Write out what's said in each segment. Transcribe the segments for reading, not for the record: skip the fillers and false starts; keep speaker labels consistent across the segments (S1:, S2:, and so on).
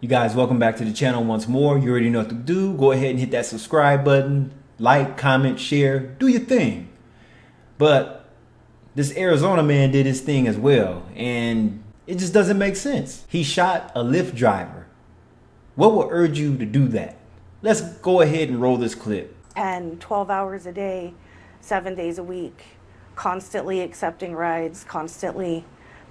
S1: You guys, welcome back to the channel once more. You already know what to do. Go ahead and hit that subscribe button. Like, comment, share, do your thing. But this Arizona man did his thing as well, and it just doesn't make sense. He shot a Lyft driver. What will urge you to do that? Let's go ahead and roll this clip.
S2: 10, 12 hours a day, 7 days a week, constantly accepting rides, constantly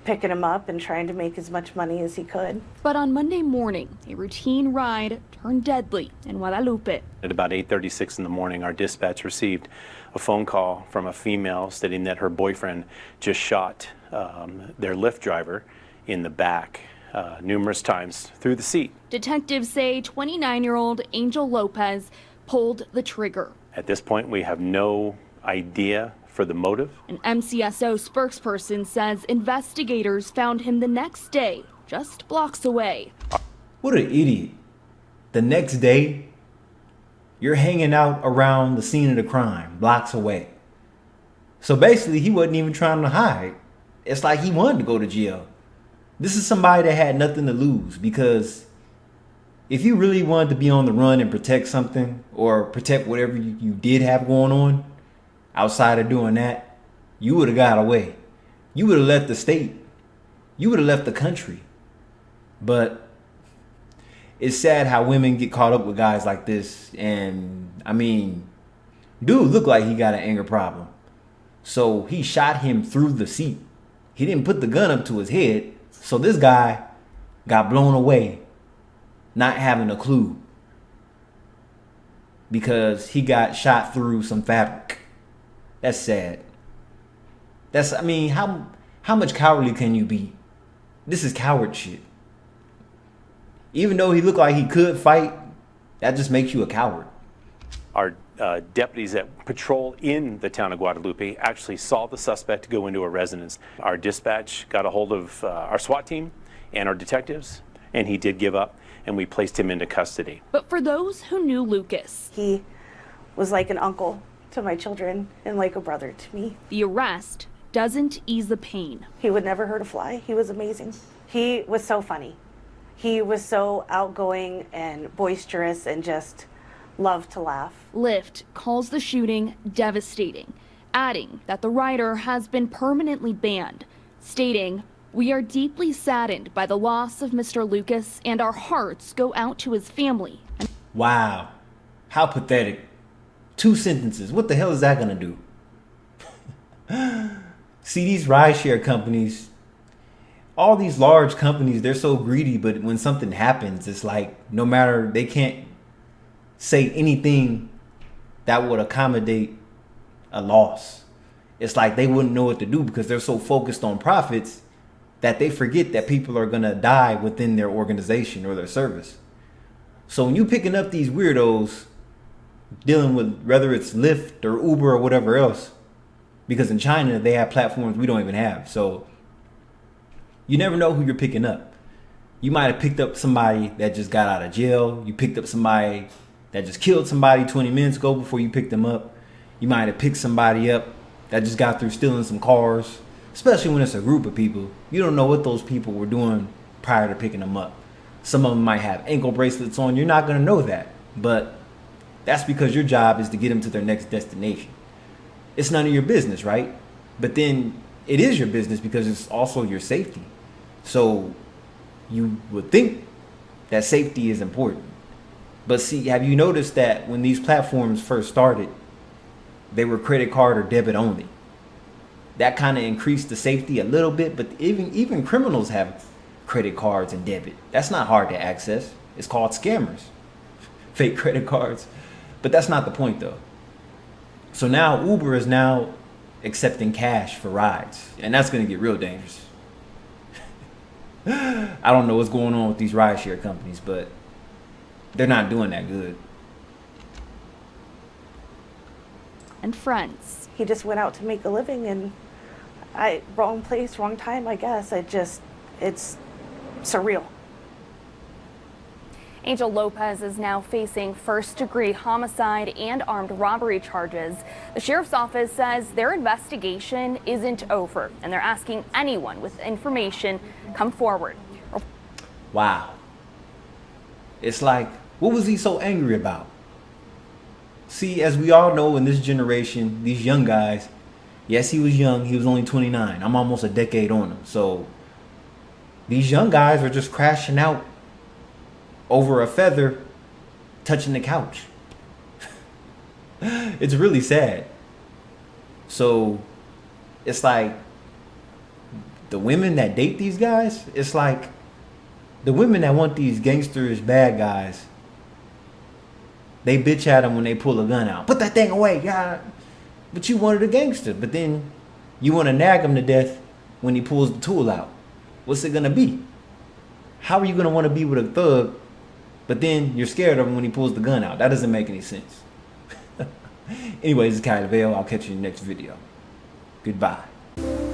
S2: picking him up and trying to make as much money as he could.
S3: But on Monday morning, a routine ride turned deadly in Guadalupe.
S4: At about 8:36 in the morning, our dispatch received a phone call from a female stating that her boyfriend just shot their Lyft driver in the back numerous times through the seat.
S3: Detectives say 29-year-old Angel Lopez pulled the trigger.
S4: At this point, we have no idea for the motive.
S3: An MCSO spokesperson says investigators found him the next day, just blocks away.
S1: What an idiot. The next day, you're hanging out around the scene of the crime, blocks away. So basically, he wasn't even trying to hide. It's like he wanted to go to jail. This is somebody that had nothing to lose, because if you really wanted to be on the run and protect something or protect whatever you did have going on, outside of doing that, you would have got away. You would have left the state. You would have left the country. But it's sad how women get caught up with guys like this. And I mean, dude looked like he got an anger problem. So he shot him through the seat. He didn't put the gun up to his head. So this guy got blown away, not having a clue, because he got shot through some fabric. That's sad. I mean, how much cowardly can you be? This is coward shit. Even though he looked like he could fight, that just makes you a coward.
S4: Our deputies that patrol in the town of Guadalupe actually saw the suspect go into a residence. Our dispatch got a hold of our SWAT team and our detectives, and he did give up, and we placed him into custody.
S3: But for those who knew Lucas,
S2: He was like an uncle to my children and like a brother to me.
S3: the arrest doesn't ease the pain.
S2: He would never hurt a fly. He was amazing. He was so funny. He was so outgoing and boisterous and just loved to laugh.
S3: Lyft calls the shooting devastating, adding that the rider has been permanently banned, stating, "We are deeply saddened by the loss of Mr. Lucas, and our hearts go out to his family."
S1: Wow. How pathetic. 2 sentences. What the hell is that gonna do? See, these rideshare companies, all these large companies, they're so greedy, but when something happens, it's like no matter, they can't say anything that would accommodate a loss. It's like they wouldn't know what to do because they're so focused on profits that they forget that people are gonna die within their organization or their service. So when you picking up these weirdos dealing with, whether it's Lyft or Uber or whatever else, because in China they have platforms we don't even have, so you never know who you're picking up. You might have picked up somebody that just got out of jail. You picked up somebody that just killed somebody 20 minutes ago before you picked them up. You might have picked somebody up that just got through stealing some cars, especially when it's a group of people. You don't know what those people were doing prior to picking them up. Some of them might have ankle bracelets on. You're not going to know that, but that's because your job is to get them to their next destination. It's none of your business, right? But then it is your business because it's also your safety. So you would think that safety is important. But see, have you noticed that when these platforms first started, they were credit card or debit only? That kind of increased the safety a little bit, but even criminals have credit cards and debit. That's not hard to access. It's called scammers. Fake credit cards. But that's not the point though. So now Uber is now accepting cash for rides, and that's going to get real dangerous. I don't know what's going on with these rideshare companies, but they're not doing that good.
S3: And friends.
S2: He just went out to make a living, and wrong place, wrong time, I guess. It's surreal.
S3: Angel Lopez is now facing first-degree homicide and armed robbery charges. The sheriff's office says their investigation isn't over, and they're asking anyone with information come forward.
S1: Wow. It's like, what was he so angry about? See, as we all know in this generation, these young guys, yes, he was young. He was only 29. I'm almost a decade on him. So these young guys are just crashing out over a feather touching the couch. It's really sad. So it's like the women that date these guys, it's like the women that want these gangsters, bad guys, they bitch at them when they pull a gun out. Put that thing away, God. But you wanted a gangster. But then you want to nag him to death when he pulls the tool out. What's it going to be? How are you going to want to be with a thug, but then you're scared of him when he pulls the gun out? That doesn't make any sense. Anyways, it's Kyle Vale. I'll catch you in the next video. Goodbye.